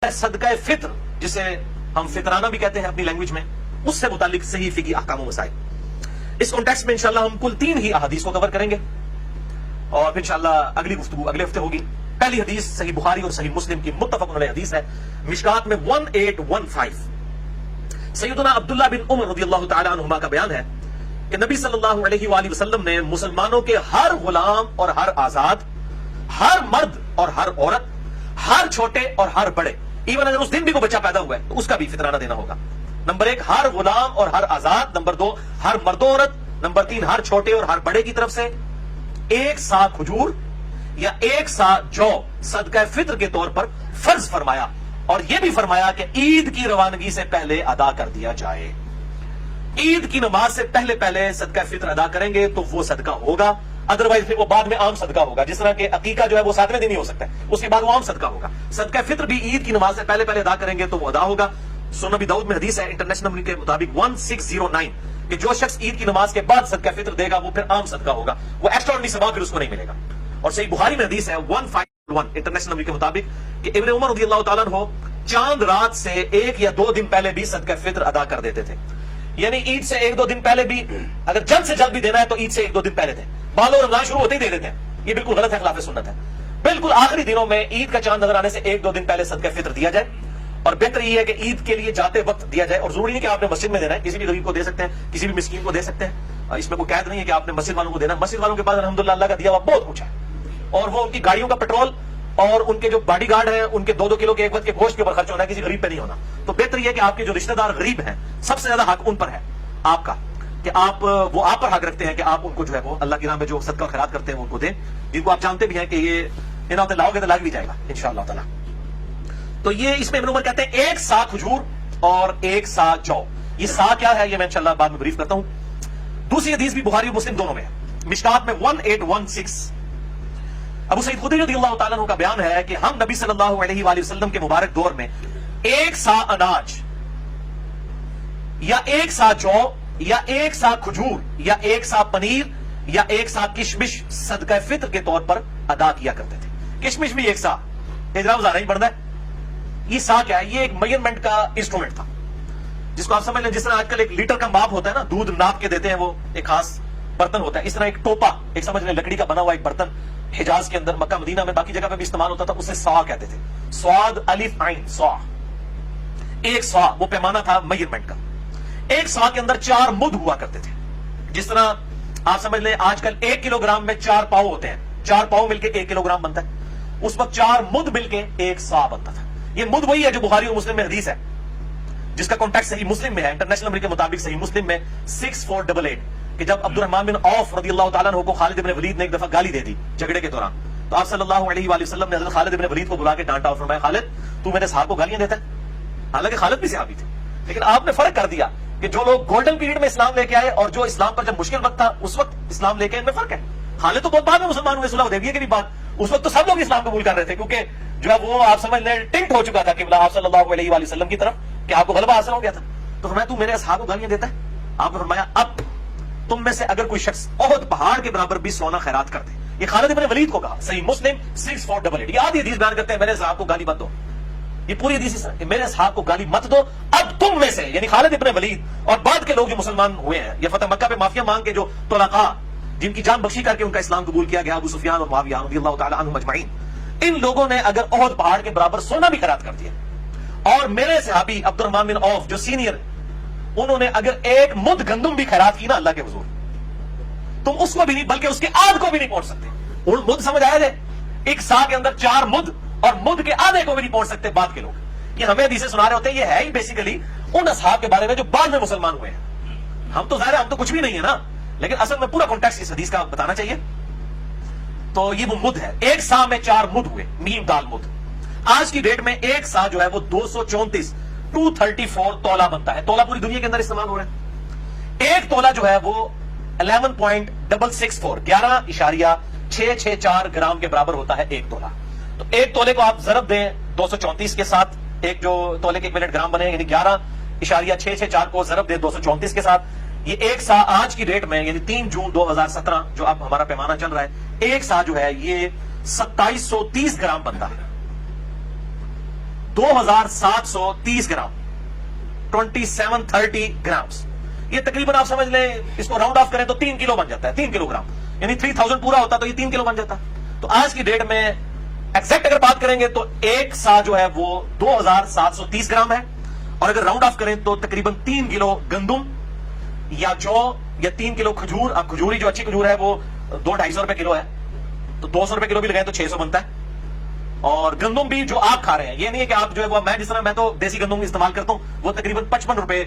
सदका फित्र जिसे हम फितराना भी कहते हैं अपनी लैंग्वेज में, उससे मुतालिक सही फिकी अहकाम मसाइल। इस कॉन्टेक्स्ट में इंशाल्लाह हम कुल 3 ही अहादीस को कवर करेंगे और फिर इंशाल्लाह अगली गुफ्तगू अगले हफ्ते होगी। पहली हदीस सही बुखारी और सही मुस्लिम की मुत्तफक़ अलैह हदीस है, मिशकात में 1815। सैयदना अब्दुल्लाह बिन उमर रज़ियल्लाहु तआला अन्हुमा का बयान है कि नबी सल्लल्लाहु अलैहि वसल्लम ने मुसलमानों के हर गुलाम और हर आजाद, हर मर्द और हर औरत, हर छोटे और हर बड़े, इवन अगर उस दिन भी कोई बच्चा पैदा हुआ है तो उसका भी फितराना देना होगा। नंबर 1 हर गुलाम और हर आजाद, नंबर 2 हर मर्द औरत, नंबर 3 हर छोटे और हर बड़े की तरफ से 1 सा खजूर या 1 सा जौ सदका फित्र के तौर पर फर्ज फरमाया, और यह भी फरमाया कि ईद की रवानगी से पहले अदा कर दिया जाए। ईद की नमाज से पहले पहले सदका फित्र अदा करेंगे तो वो सदका होगा, अदरवाइज फिर वो बाद में आम सदका होगा। जिस तरह के अकीका जो है वो 7वें दिन ही हो सकता है, उसके बाद वो आम सदका होगा। सदका फित्र भी ईद की नमाज से पहले पहले अदा करेंगे तो वो अदा होगा। सुनन नबी दाऊद में हदीस है इंटरनेशनल नंबर के मुताबिक 1609 कि जो शख्स ईद की नमाज के बाद सदका फित्र देगा वो फिर आम सदका होगा, वो एक्स्ट्राऑर्डिनरी सवाब फिर उसको नहीं मिलेगा। और सही बुखारी में हदीस है 1501 इंटरनेशनल नंबर के मुताबिक कि इब्न उमर रज़ियल्लाहु ताला अन्हु चांद रात से 1 या 2 दिन पहले भी सदका फित्र अदा कर देते थे। यानी ईद से 1-2 दिन पहले भी, अगर जल्द से जल्द भी देना है तो ईद से 1-2 दिन पहले दें। बालो रमजान शुरू होते ही दे देते हैं, ये बिल्कुल गलत है, खिलाफ सुन्नत है। बिल्कुल आखिरी दिनों में ईद का चांद नजर आने से 1-2 दिन पहले सदका फित्र दिया जाए, और बेहतर ये है कि ईद के लिए जाते वक्त दिया जाए। और जरूरी नहीं कि आपने मस्जिद में देना है, किसी भी गरीब को दे सकते हैं, किसी भी मिस्कीन को दे सकते हैं। इसमें कोई कैद नहीं है कि आपने मस्जिद वालों को देना। मस्जिद वालों के पास अल्हम्दुलिल्लाह अल्लाह का दिया हुआ बहुत कुछ है, और वो उनकी गाड़ियों का पेट्रोल और उनके जो बॉडीगार्ड हैं उनके 2-2 किलो के एक वक्त के गोश्त के ऊपर खर्च होना है, किसी गरीब पे नहीं होना। तो बेहतर यह है कि आपके जो रिश्तेदार गरीब हैं, सबसे ज्यादा हक उन पर है आपका, कि वो आप पर हक रखते हैं कि आप उनको जो है वो अल्लाह की राह में जो सदका और खैरात करते हैं वो उनको दें, जिनको आप जानते भी हैं कि ये इन्होंने लाओगे तो लाग भी जाएगा इंशाअल्लाह ताला। तो ये इसमें इब्न उमर कहते हैं 1 सा खजूर और 1 सा जौ। ये सा क्या है ये मैं इंशाअल्लाह बाद में ब्रीफ करता हूं। दूसरी हदीस भी बुखारी और मुस्लिम दोनों में है, मिशकात में 1816। अबू सईद खुदरी रज़ियल्लाहु ताला अन्हु का बयान है कि हम नबी सल्लल्लाहु अलैहि वसल्लम के मुबारक दौर में 1 सा अनाज या 1 सा जौ या 1 सा खजूर या 1 सा पनीर या 1 सा किशमिश सदका फित्र के तौर पर अदा किया करते थे। किशमिश भी 1 सा, इजराम ज़्यादा ही बढ़ता है। ये सा क्या है? ये एक मेजरमेंट का इंस्ट्रूमेंट था, जिसको आप समझ लें जिस तरह आजकल एक लीटर का माप होता है ना, दूध नाप के देते हैं, वो एक खास बर्तन होता है। इस तरह एक टोपा, एक समझ लें लकड़ी का बना हुआ एक बर्तन, हिजाज के अंदर, मक्का मदीना में, बाकी जगह पे भी इस्तेमाल होता था, उसे सा कहते थे। स्वाद अलिफ आइन सा, 1 सा वो पैमाना था मेजरमेंट का। 1 सा के अंदर 4 मुद हुआ करते थे। जिस तरह आप समझ लें आजकल 1 किलोग्राम में 4 पाव होते हैं, 4 पाव मिलके 1 किलोग्राम बनता है। उस वक्त 4 मुद मिलके 1 सा बनता था। ये मुद वही है जो बुखारी और मुस्लिम में हदीस है, जिसका कॉन्टेक्स्ट सही मुस्लिम में है। इंटरनेशनल नंबर के मुताबिक सही मुस्लिम में 6488 कि जब अब्दुर्रहमान बिन औफ रज़ियल्लाहु ताला अन्हु को खालिद इब्न वलीद ने एक दफा गाली दे दी झगड़े के दौरान, तो आप सल्लल्लाहु अलैहि वसल्लम ने हज़रत खालिद इब्न वलीद को बुला के डांटा और फरमाया, खालिद तू मेरे साहब को गालियां देता है। हालांकि खालिद भी सहाबी थे, लेकिन आपने फर्क कर दिया कि जो लोग गोल्डन पीरियड में इस्लाम लेके आए और जो इस्लाम पर जब मुश्किल वक्त था उस वक्त इस्लाम लेके, इनमें फर्क है। खालिद तो बहुत बाद में मुसलमान हुए, सुलह हुदैबिया के भी बाद। उस वक्त तो सब लोग इस्लाम कबूल कर रहे थे, क्योंकि जो है वो आप समझ लें टिंट हो चुका था कि आप सल्लल्लाहु अलैहि वसल्लम की तरफ, कि आपको गलबा हासिल हो गया था। तो फरमाया तू मेरे असहाब को गालियां देता है। आपने फरमाया अब तुम में से अगर कोई शख्स ओहद पहाड़ के बराबर भी सोना खैरात कर दे, ये खालिद इब्न वलीद को कहा, सही मुस्लिम 6488। ये आधी हदीस बयान करते हैं मेरे असहाब को गाली मत दो, ये पूरी हदीस मेरे असहाब को गाली मत दो। अब तुम में से यानी खालिद इब्न वलीद और बाद के लोग जो मुसलमान हुए हैं या फतह मक्का पे माफिया मांग के जो तुलका जिनकी जान बख्शी करके उनका इस्लाम कबूल किया गया, अबू सुफियान और मुआविया रज़ियल्लाहु ताला अन्हुम अजमईन, इन लोगों ने अगर ओहद पहाड़ के बराबर सोना भी खैरात कर दिया, और मेरे सहाबी अब्दुर्रहमान बिन औफ जो सीनियर, उन्होंने अगर 1 मुद गंदुम भी खैरात की ना अल्लाह के हुजूर, तुम उसको भी नहीं बल्कि उसके आध को भी नहीं पहुंच सकते। और मुद समझ आया जाए, 1 सा के अंदर 4 मुद, और मुद के आधे को भी नहीं पहुंच सकते बाद के लोग। ये हमें हदीसें सुना रहे होते हैं, ये है ही बेसिकली उन असहाब के बारे में जो बाद में मुसलमान हुए हैं। हम तो जाहिर है हम तो कुछ भी नहीं है ना, लेकिन असल में पूरा कॉन्टेक्स्ट इस हदीस का बताना चाहिए। तो ये वो मुद है, 1 सा में 4 मुद हुए, मीम दाल मुद। आज की डेट में 1 सा जो है वो 234 तोला बनता है। तोला पूरी दुनिया के अंदर इस्तेमाल हो रहा है। 1 तोला जो है वो 11.664 11.664 ग्राम के बराबर होता है 1 तोला। तो 1 तोले को आप जरब दें 234 के साथ, एक जो तोले के 1 मिनट ग्राम बने, यानी 11.664 को जरब दें 234 के साथ, ये 1 सा आज की डेट में यानी 3 जून 2017 जो अब हमारा पैमाना चल रहा है, 1 सा जो है ये 2730 ग्राम बनता है। 2730 ग्राम, 2730 ग्राम्स। ये तकरीबन आप समझ लें, इसको राउंड ऑफ करें तो 3 किलो बन जाता है, 3 किलोग्राम, यानी 3000 पूरा होता तो ये 3 किलो बन जाता। तो आज की डेट में एग्जैक्ट अगर बात करेंगे तो एक सा जो है वो 2730 ग्राम है, और अगर राउंड ऑफ करें तो तकरीबन 3 किलो गंदुम या जौ या 3 किलो खजूर। अब खजूरी जो अच्छी खजूर है वो 200-250 रुपए किलो है, तो 200 रुपए किलो भी लगाए तो 600 बनता है। और गंदुम भी जो आप खा रहे हैं, ये नहीं है कि आप जो है वो, मैं जिस तरह मैं तो देसी गंदुम इस्तेमाल करता हूं, वो तकरीबन 55 रुपए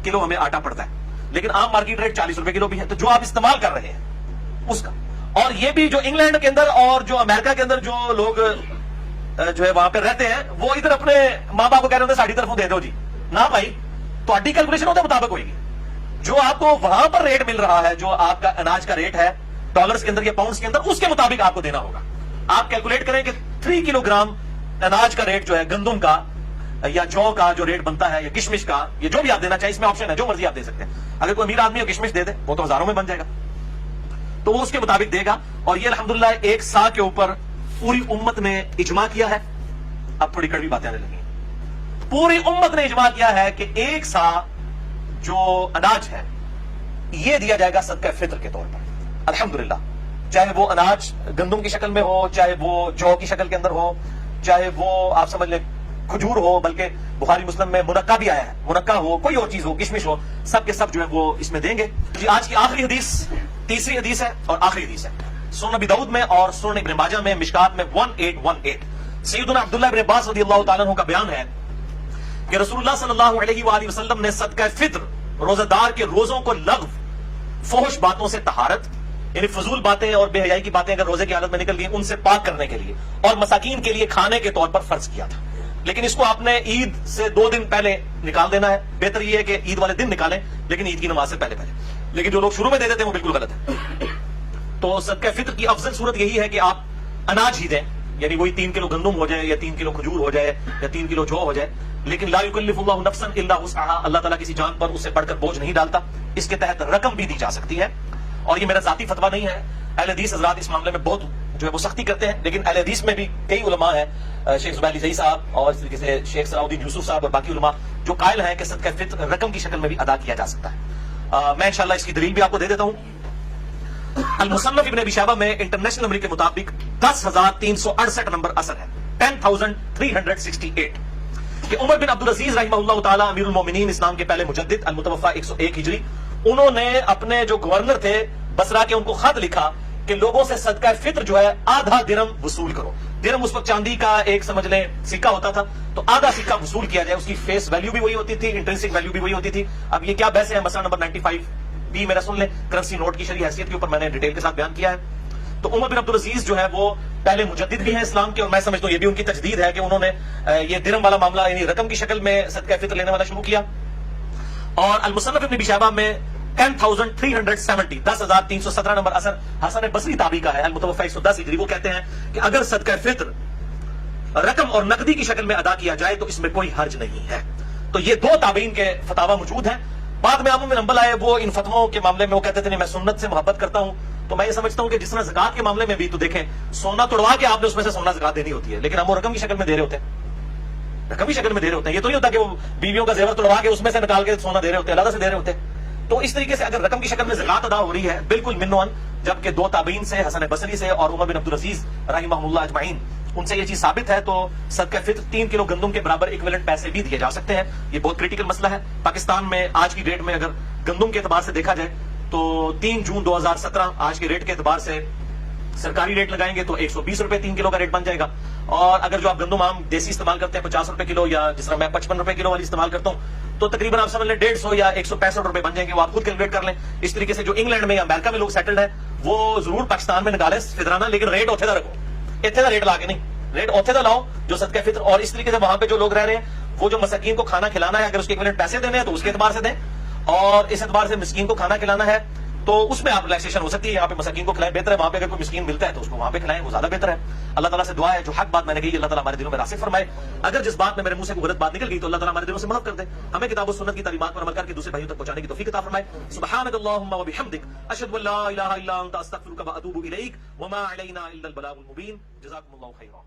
किलो हमें आटा पड़ता है, लेकिन आम मार्केट रेट 40 रुपए किलो भी है। तो जो आप इस्तेमाल कर रहे हैं उसका, और ये भी जो इंग्लैंड के अंदर और जो अमेरिका के अंदर जो लोग जो है वहां पे रहते हैं, वो इधर अपने माँ बाप को कह रहे होते साड़ी तरफों दे दो जी, ना भाई, तो अड्डी कैलकुलेशन होते मुताबिक होगी। जो आपको वहां पर रेट मिल रहा है, जो आपका अनाज का रेट है डॉलर्स के अंदर या पाउंड्स के अंदर, उसके मुताबिक आपको देना होगा। आप कैलकुलेट करें कि 3 किलोग्राम अनाज का रेट जो है, गंदुम का या जौ का जो रेट बनता है, या किशमिश का, ये जो भी आप देना चाहिए, इसमें ऑप्शन है, जो मर्जी आप दे सकते हैं। अगर कोई अमीर आदमी हो किशमिश दे दे, वो तो हजारों में बन जाएगा, तो वो उसके मुताबिक देगा। और ये अल्हम्दुलिल्लाह एक सा के ऊपर पूरी उम्मत ने इजमा किया है। अब थोड़ी कड़वी बातें आने लगी, पूरी उम्मत ने इजमा किया है कि एक सा जो अनाज है ये दिया जाएगा सदका फित्र के तौर पर, अल्हम्दुलिल्लाह। चाहे वो अनाज गंदुम की शक्ल में हो, चाहे वो जौ की शक्ल के अंदर हो, चाहे वो आप समझ ले खजूर हो, बल्कि बुखारी मुस्लिम में मुनक्का भी आया है, मुनक्का हो, कोई और चीज हो, किशमिश हो, सब के सब जो है वो इसमें देंगे जी। आज की आखिरी हदीस, तीसरी हदीस है और आखिरी हदीस है, सुनन नबी दाऊद में और सुनन इब्न माजा में, मिशकात में 1818, सैयदना अब्दुल्लाह इब्न अब्बास रज़ियल्लाहु ताला अन्हु का बयान है कि रसूलुल्लाह सल्लल्लाहु अलैहि वसल्लम ने सदका फित्र, रोजादार के रोजों को लग़व, फहश बातों से तहारत, यानी फजूल बातें और बेहयाई की बातें अगर रोजे की हालत में निकल गई, उनसे पाक करने के लिए और मसाकीन के लिए खाने के तौर पर फर्ज किया था। लेकिन इसको आपने ईद से 2 दिन पहले निकाल देना है। बेहतर यह है कि ईद वाले दिन निकालें, लेकिन ईद की नमाज से पहले पहले। लेकिन जो लोग शुरू में दे देते हैं वो बिल्कुल गलत है। तो सदका फित्र की अफजल सूरत यही है कि आप अनाज ही दें, यानी वही 3 किलो गंदुम हो जाए, या 3 किलो खजूर हो जाए, या 3 किलो जौ हो जाए। लेकिन ला युकल्लिफुल्लाहु नफ्सन इल्ला वुसअहा, अल्लाह ताला किसी जान पर उससे बढ़कर बोझ नहीं डालता। इसके तहत रकम भी दी जा सकती है, और ये मेरा जाती फतवा नहीं है। अहले हदीस हज़रात इस मामले में बहुत जो है वो सख्ती करते हैं, लेकिन अहले हदीस में भी कई उलमा हैं, शेख ज़ुबैर अली साहब और इस तरीके से शेख सलाउद्दीन यूसुफ साहब और बाकी उलमा, जो कायल हैं कि सदका फित्र रकम की शक्ल में भी अदा किया जा सकता है। मैं इंशाल्लाह इसकी दलील भी आपको दे देता हूं। अल-मुसन्नफ इब्न अबी शैबा में इंटरनेशनल नंबर के मुताबिक 10,368 नंबर असर है, 10,368, कि उमर बिन अब्दुल अजीज रहमहुल्लाह ताला अमीरुल मोमिनीन, इस्लाम के पहले मुजद्दिद, अल-मुतवफ़ा 101 हिजरी, उन्होंने अपने जो गवर्नर थे बसरा के, उनको खत लिखा कि लोगों से सदका फित्र जो है आधा दिरहम वसूल करो। दिरहम उस वक्त चांदी का एक समझ लें सिक्का होता था, तो आधा सिक्का वसूल किया जाए। उसकी फेस वैल्यू भी वही होती थी, इंट्रिंसिक वैल्यू भी वही होती थी। अब ये क्या बहस है, मसला नंबर 95 भी मेरा सुन ले, करेंसी नोट की शरई हैसियत के ऊपर मैंने डिटेल के साथ बयान किया है। तो उमर बिन अब्दुल अजीज जो है वो पहले मुजद्दिद भी है इस्लाम के, और मैं समझता हूं ये भी उनकी तजदीद है कि उन्होंने ये दिरहम वाला मामला यानी रकम की शक्ल में सदका फित्र लेने वाला शुरू किया। और अल-मुसन्नफ इब्न अबी शैबा में 10,370, 10,317 नंबर असर हसन बसरी ताबी का है, अल-मुतवफ़ा 110 हिजरी। वो कहते हैं कि अगर सदका फित्र रकम और नकदी की शक्ल में अदा किया जाए तो इसमें कोई हर्ज नहीं है। तो ये 2 ताबीन के फतावा मौजूद हैं। बाद में आमूम बिन हंबल आए, वो इन फतवों के मामले में वो कहते थे नहीं मैं सुन्नत से मोहब्बत करता हूं। तो मैं ये समझता हूं कि जिस तरह ज़कात के मामले में भी तो देखें, सोना तोड़वा के आपने उसमें से सोना ज़कात देनी होती है, लेकिन हम वो रकम की शक्ल में दे रहे होते हैं, रकम की शक्ल में दे रहे होते हैं। ये तो नहीं होता कि वो बीवियों का जेवर तोड़वा के उसमें से निकाल के सोना दे रहे होते हैं, अलग से दे रहे होते हैं। तो इस तरीके से अगर रकम की शक्ल में ज़कात अदा हो रही है, बिल्कुल मिन्नोन, जबकि 2 ताबीन से, हसन बसरी से और उमर बिन अब्दुल अजीज रहमहुल्लाह अजमाइन, उनसे ये चीज साबित है, तो सदका फित्र 3 किलो गंदुम के बराबर इक्विवेलेंट पैसे भी दिए जा सकते हैं। ये बहुत क्रिटिकल मसला है। पाकिस्तान में आज की डेट में अगर गंदुम के एतबार से देखा जाए तो 3 जून 2017 आज के रेट के एतबार से सरकारी रेट लगाएंगे तो 120 रुपए 3 किलो का रेट बन जाएगा। और अगर जो आप गंदुम आम देसी इस्तेमाल करते हैं 50 रुपए किलो, या जिस तरह मैं 55 रुपए किलो वाली इस्तेमाल करता हूं, तो तकरीबन आप समझ लें 150 या 165 रुपए बन जाएंगे। वो आप खुद कैलकुलेट कर लें। इस तरीके से जो इंग्लैंड में या अमेरिका में लोग सेटल्ड है, वो जरूर पाकिस्तान में निकाले फितराना, लेकिन रेट ओथे दा रखो, इतने रेट ला के नहीं, रेट ओथे दा लाओ जो सदका फित्र। और इस तरीके से वहां पे जो लोग रह रहे हैं, वो जो मसाकीन को खाना खिलाना है, अगर उसके इक्विवेलेंट पैसे देने हैं तो उसके एतबार से दें, और इस एतबार से मिस्कीन को खाना खिलाना है तो उसमें आप रिलैक्सेशन हो सकती है। यहाँ पे मसाकीन को खिलाएं, बेहतर है। वहां पे अगर कोई मिस्कीन मिलता है तो उसको वहां पे खिलाएं, वो ज्यादा बेहतर है। अल्लाह ताला से दुआ है जो हक बात मैंने कही, अल्लाह ताला हमारे दिलों में रासिख फरमाए। अगर जिस बात में मेरे मुंह से कोई गलत बात निकल गई तो अल्लाह ताला हमारे दिलों से माफ कर दे। हमें किताब और सुन्नत की तालीमात पर अमल करके दूसरे भाइयों तक पहुंचाने की तौफीक अता फरमाए। सुब्हानकल्लाहुम्मा व बिहम्दिक, अशहदु अल्ला इलाहा इल्ला अंता, अस्तगफिरुका व अतूबु इलैक, व मा अलैना इल्ला अल बलागुल मुबीन। जज़ाकुमुल्लाहु खैरा।